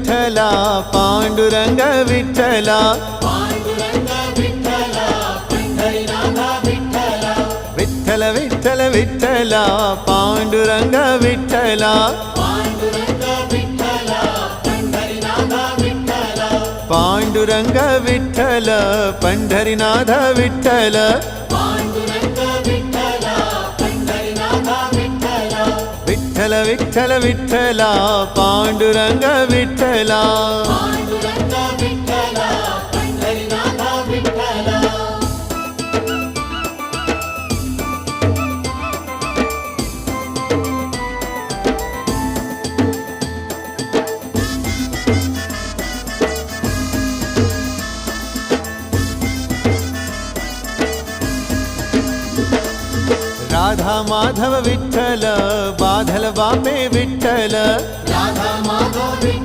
विठ्ठला पांडुरंग विठ्ठला विठ्ठल विठ्ठल विठ्ठला पांडुरंग विठ्ठला पांडुरंग विठ्ठल पंढरीनाथ विठ्ठल विठ्ठल विठ्ठल विठ्ठला पांडुरंग विठ्ठला राधा माधव विठ्ठल बाधल बापे विठ्ठल